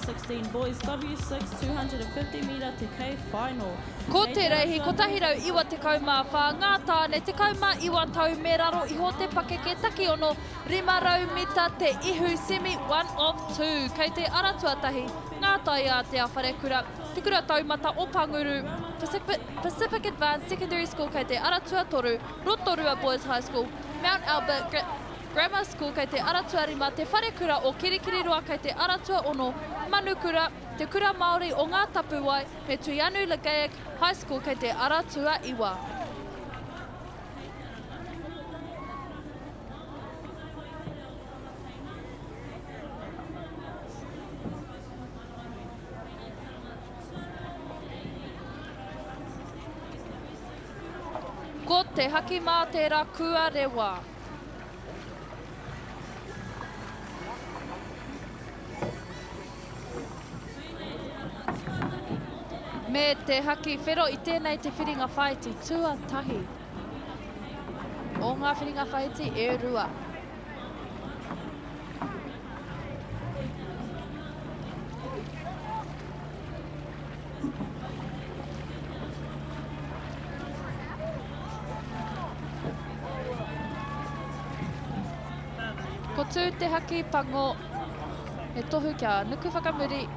U19 Boys W6 250 metre te K final. Ko te reihi, ko tahirau iwa te kaumawha, ngā tāne te kauma iwa tau me raro iho te pakeke taki ono 500 mita te Ihu Semi 1 of 2. Kei te aratuatahi, ngā tai a te awharekura, te kura taumata o Panguru, Pacific Advanced Secondary School kei te aratua toru, Rotorua Boys High School, Mount Albert Grammar School kei te aratua rima, te wharekura o Kirikiriroa kei te aratua ono, Manukura, te kura Māori o ngā tapuwai, me Te Ihu High School kei te aratua iwa. Ko te haki mā tērā kua rewa. Me te haki whero i tēnei te whiringa whaiti tuatahi. O ngā whiringa whaiti e rua. Ko tū te haki pango e tohu kia nuku whakamuri.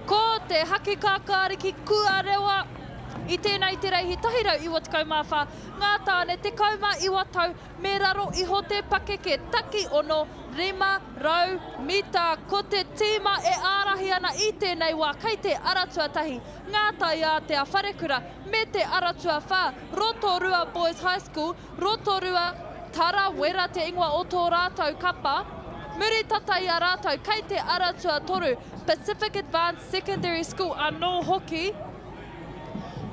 Ko te haki kākāriki kua rewa. I tēnei te reihi tahirau iwa te kaumawha, ngā tāne te kauma iwa tau me raro iho te pakeke taki ono 500 mita. Ko te tīma e ārahi ana i tēnei wā kei te aratuatahi, ngā tai a te awharekura me te aratua whā, Rotorua Boys High School, Rotorua Tarawera te ingoa o tō rātou kapa, muri tatai a rātou kei te aratua toru, Pacific Advanced Secondary School anō hoki.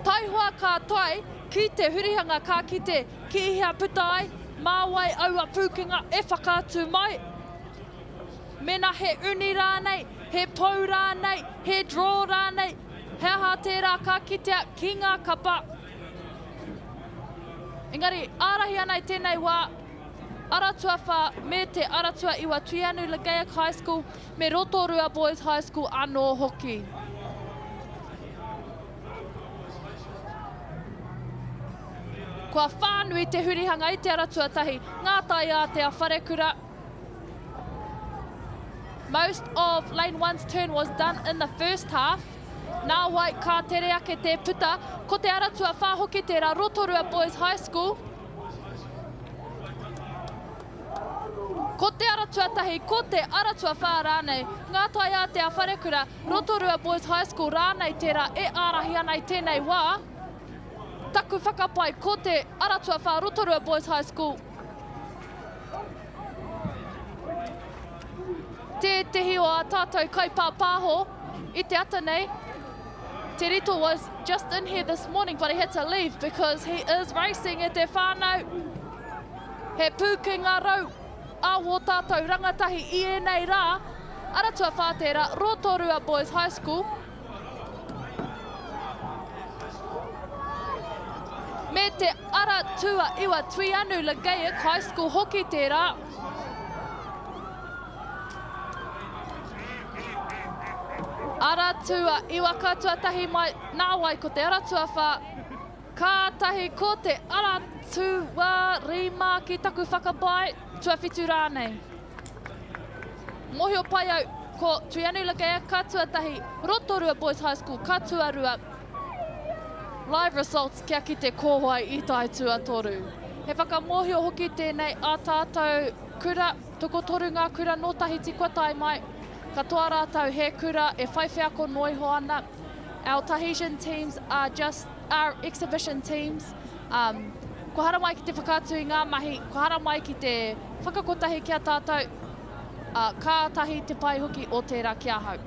Taihoa ka tai ki te hurihanga ka ki te kihia putai, māwai aua pūkinga e whakātū mai. Mena he uni rānei, he pou rānei, he draw rānei, he aha tērā ka kitea ki ngā kapa. Engari, ārahi ana i tēnei wā, aratua whā me te aratua iwa Te Ihu High School me Rotorua Boys High School anō hoki. Kua whānui te hurihanga i te aratuatahi, ngā tai a te awharekura. Most of lane 1's turn was done in the first half. Nā wai ka tere ake te puta, ko te aratua whā hoki tērā Rotorua Boys High School. Ko te aratuatahi, ko te aratua whā rānei, ngā tai a te awharekura, Rotorua Boys High School rānei tērā e ārahi ana i tēnei wā. Taku whakapai ko te aratua whā Rotorua Boys High School. Te tehi o a tātou kaupā pāho i te ata nei. Te rito was just in here this morning, but he had to leave because he is racing e te whānau. He pūkinga rau a wō tātou rangatahi i enei rā. Aratua whā tērā Rotorua Boys High School. Me te aratua iwa Te Ihu High School hoki tērā. Aratua iwa katoa tahi mai, nā wai ko te aratua whā. Kātahi ko te aratua rima ki taku whakapai, tuawhitu rānei. Mohi o pai au, ko Te Ihu katoa tahi Rotorua Boys High School, katoa rua. Live results kia ki te kōwai i tai tuatoru. He whakamohio hoki tēnei a tātou kura, toko toru ngā kura no tahiti kua tai mai. Katoa rātou he kura e whaiwhea ko noiho ana. Our Tahitian teams are just our exhibition teams. Ko hara mai ki te whakātui ngā mahi, ko hara mai ki te whakakotahi kia tātou, kātahi te pai hoki o tērā kia hau.